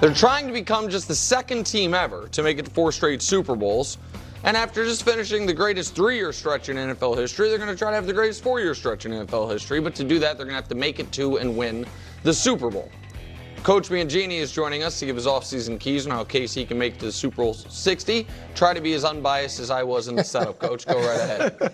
They're trying to become just the second team ever to make it to 4 straight Super Bowls. And after just finishing the greatest 3-year stretch in NFL history, they're going to try to have the greatest 4-year stretch in NFL history. But to do that, they're going to have to make it to and win the Super Bowl. Coach Mangini is joining us to give his offseason keys on how KC can make it to the Super Bowl 60. Try to be as unbiased as I was in the setup, Coach. Go right ahead.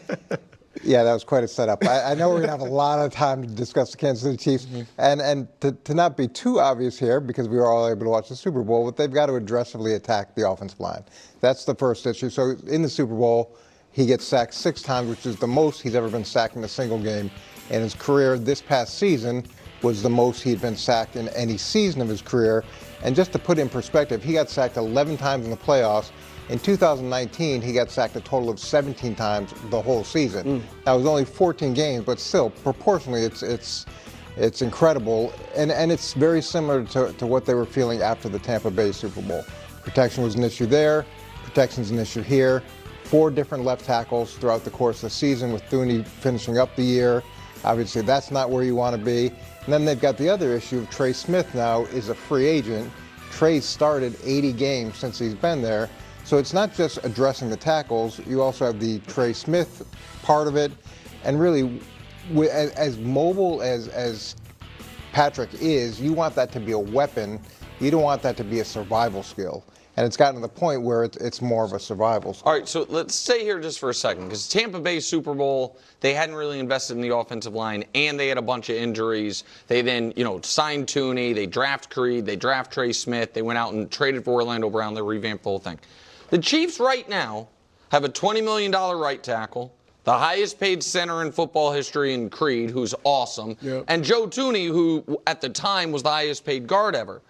Yeah, that was quite a setup. I know we're going to have a lot of time to discuss the Kansas City Chiefs. And to not be too obvious here, because we were all able to watch the Super Bowl, but they've got to aggressively attack the offensive line. That's the first issue. So in the Super Bowl, he gets sacked 6 times, which is the most he's ever been sacked in a single game in his career. This past season was the most he'd been sacked in any season of his career. And just to put it in perspective, he got sacked 11 times in the playoffs. In 2019, he got sacked a total of 17 times the whole season. That was only 14 games, but still, proportionally, it's incredible. And it's very similar to what they were feeling after the Tampa Bay Super Bowl. Protection was an issue there. Protection's an issue here. 4 different left tackles throughout the course of the season, with Thuney finishing up the year. Obviously, that's not where you want to be. And then they've got the other issue of Trey Smith now is a free agent. Trey's started 80 games since he's been there. So it's not just addressing the tackles. You also have the Trey Smith part of it. And really, as mobile as Patrick is, you want that to be a weapon. You don't want that to be a survival skill. And it's gotten to the point where it's more of a survival skill. All right, so let's stay here just for a second, because Tampa Bay Super Bowl, they hadn't really invested in the offensive line, and they had a bunch of injuries. They then, signed Thuney, they draft Creed, they draft Trey Smith, they went out and traded for Orlando Brown, they revamped the whole thing. The Chiefs right now have a $20 million right tackle, the highest paid center in football history in Creed, who's awesome, and Joe Thuney, who at the time was the highest paid guard ever.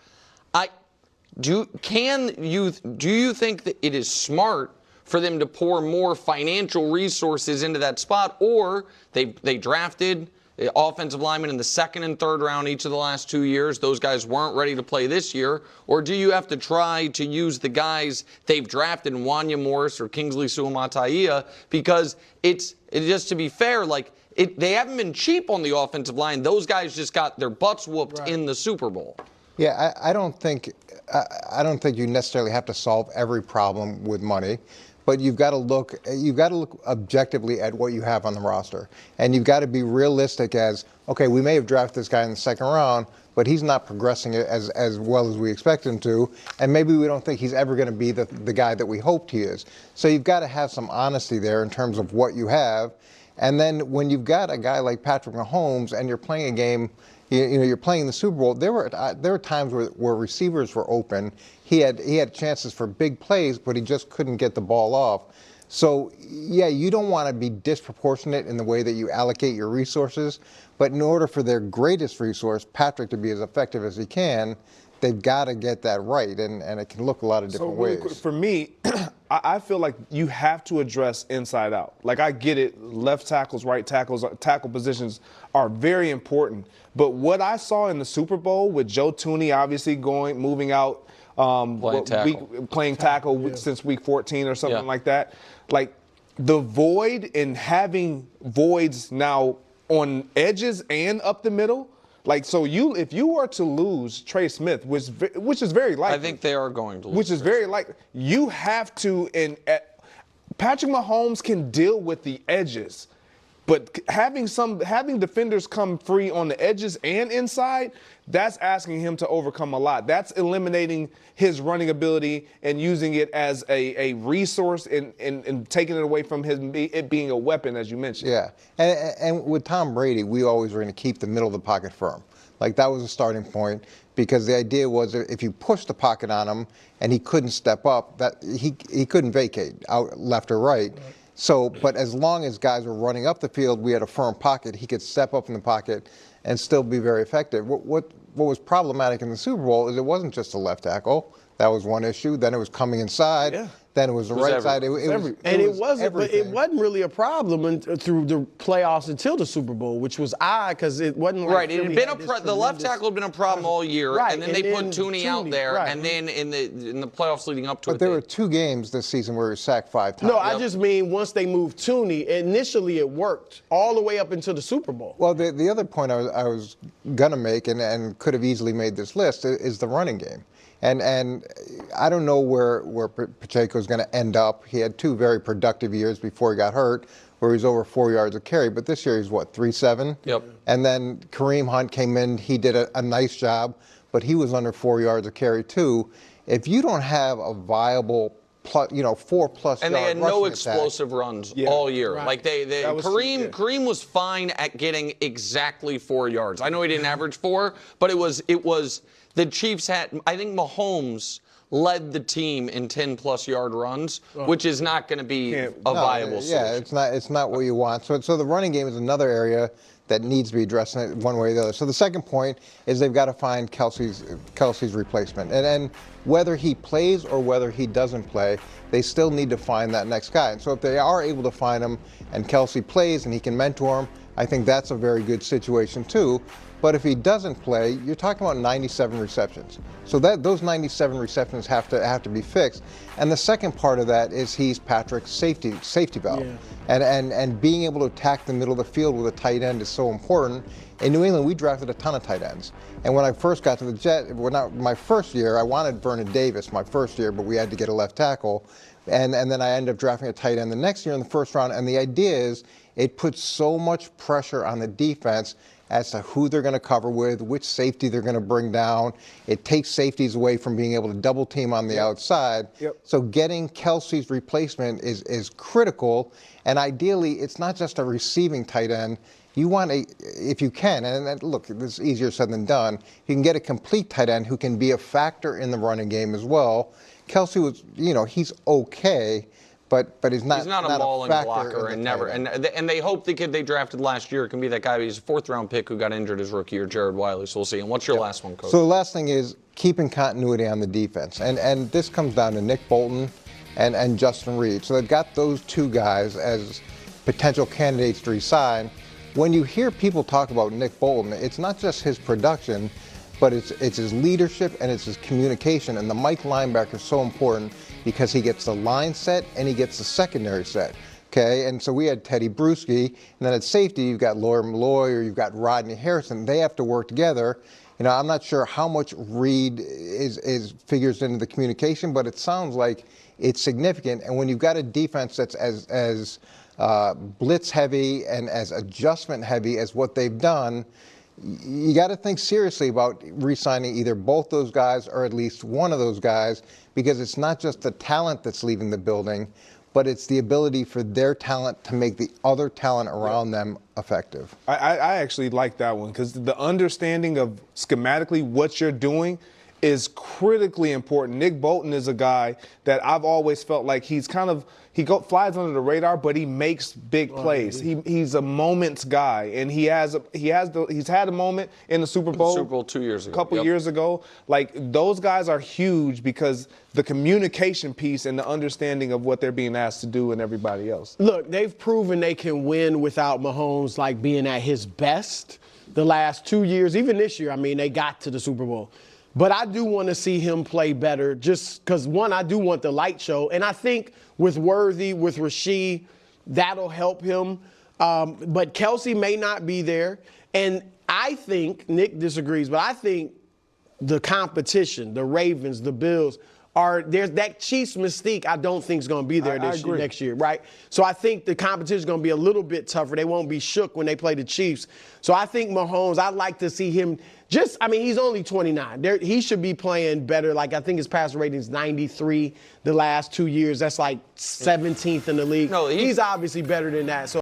Do you think that it is smart for them to pour more financial resources into that spot, or they drafted offensive linemen in the 2nd and 3rd round each of the last 2 years? Those guys weren't ready to play this year. Or do you have to try to use the guys they've drafted, Wanya Morris or Kingsley Suamataia? Because it's just to be fair, they haven't been cheap on the offensive line. Those guys just got their butts whooped in the Super Bowl. Yeah, I don't think you necessarily have to solve every problem with money, but you've got to look objectively at what you have on the roster, and you've got to be realistic as, okay, we may have drafted this guy in the 2nd round, but he's not progressing as well as we expect him to, and maybe we don't think he's ever going to be the guy that we hoped he is. So you've got to have some honesty there in terms of what you have, and then when you've got a guy like Patrick Mahomes and you're playing a game. You're playing the Super Bowl. There were times where receivers were open. He had chances for big plays, but he just couldn't get the ball off. So yeah, you don't want to be disproportionate in the way that you allocate your resources. But in order for their greatest resource, Patrick, to be as effective as he can, they've got to get that right, and it can look a lot of different ways. Quick, for me, I feel like you have to address inside out. I get it, left tackles, right tackles, tackle positions are very important. But what I saw in the Super Bowl with Joe Thuney obviously moving out, playing tackle since week 14 or something like that, the void and having voids now on edges and up the middle. If you were to lose Trey Smith, which is very likely. I think they are going to lose. Which is very likely. You have to, and Patrick Mahomes can deal with the edges, but having defenders come free on the edges and inside, that's asking him to overcome a lot. That's eliminating his running ability and using it as a resource and taking it away from it being a weapon, as you mentioned. Yeah, and with Tom Brady, we always were going to keep the middle of the pocket firm. That was a starting point, because the idea was that if you push the pocket on him and he couldn't step up, that he couldn't vacate out left or right. So, but as long as guys were running up the field, we had a firm pocket. He could step up in the pocket and still be very effective. What was problematic in the Super Bowl is it wasn't just the left tackle. That was one issue. Then it was coming inside. Yeah. Then it was the right side. It wasn't really a problem through the playoffs until the Super Bowl, which was odd because it wasn't like right. It had been the left tackle had been a problem all year, and then they put Thuney out there, and then in the playoffs leading up to it. But there were 2 games this season where he was sacked 5 times. No, I just mean once they moved Thuney, initially it worked all the way up until the Super Bowl. Well, the other point I was gonna make and could have easily made this list is the running game. And I don't know where Pacheco's going to end up. He had 2 very productive years before he got hurt, where he's over 4 yards a carry. But this year he's what, 3.7? Yep. And then Kareem Hunt came in. He did a nice job, but he was under 4 yards a carry too. If you don't have a viable 4+ yard and they had no rushing explosive runs Yeah. all year. Right. Like Kareem was fine at getting exactly 4 yards. I know he didn't average 4, but it was the Chiefs had, I think Mahomes led the team in 10+ yard runs, which is not going to be a viable solution. Yeah, it's not what you want. So the running game is another area that needs to be addressed one way or the other. So the second point is they've got to find Kelsey's replacement. And whether he plays or whether he doesn't play, they still need to find that next guy. And so if they are able to find him and Kelsey plays and he can mentor him, I think that's a very good situation too. But if he doesn't play, you're talking about 97 receptions. So those 97 receptions have to be fixed. And the second part of that is he's Patrick's safety valve. Yeah. And being able to attack the middle of the field with a tight end is so important. In New England, we drafted a ton of tight ends. And when I first got to the Jets, my first year, I wanted Vernon Davis my first year, but we had to get a left tackle. And then I ended up drafting a tight end the next year in the first round. And the idea is it puts so much pressure on the defense as to who they're going to cover with, which safety they're going to bring down. It takes safeties away from being able to double team on the outside. Yep. So getting Kelsey's replacement is critical. And ideally, it's not just a receiving tight end. You want if you can, and look, this is easier said than done, you can get a complete tight end who can be a factor in the running game as well. Kelsey was, he's okay, but he's not a mauling factor blocker in and the never. tight end. And they hope the kid they drafted last year can be that guy. He's a 4th-round pick who got injured his rookie year, Jared Wiley. So we'll see. And what's your last one, Coach? So the last thing is keeping continuity on the defense. And this comes down to Nick Bolton and Justin Reed. So they've got those 2 guys as potential candidates to resign. When you hear people talk about Nick Bolton, it's not just his production, but it's his leadership and it's his communication. And the Mike linebacker is so important because he gets the line set and he gets the secondary set. Okay, and so we had Teddy Bruschi, and then at safety you've got Lawyer Malloy or you've got Rodney Harrison. They have to work together. I'm not sure how much Reed is figures into the communication, but it sounds like it's significant. And when you've got a defense that's as blitz heavy and as adjustment heavy as what they've done, you got to think seriously about re-signing either both those guys or at least one of those guys, because it's not just the talent that's leaving the building, but it's the ability for their talent to make the other talent around them effective. I actually like that one because the understanding of schematically what you're doing is critically important. Nick Bolton is a guy that I've always felt like he flies under the radar, but he makes big plays. He's a moments guy, and he's had a moment in the Super Bowl. Super Bowl 2 years ago. A couple years ago. Like, those guys are huge because the communication piece and the understanding of what they're being asked to do and everybody else. Look, they've proven they can win without Mahomes like being at his best the last 2 years. Even this year, they got to the Super Bowl. But I do want to see him play better just because, one, I do want the light show. And I think with Worthy, with Rasheed, that'll help him. But Kelsey may not be there. And I think, Nick disagrees, but I think the competition, the Ravens, the Bills, there's that Chiefs mystique I don't think is going to be there next year, right? So I think the competition is going to be a little bit tougher. They won't be shook when they play the Chiefs. So I think Mahomes, I'd like to see him he's only 29. He should be playing better. Like, I think his passer rating is 93 the last 2 years. That's like 17th in the league. No, he's obviously better than that. So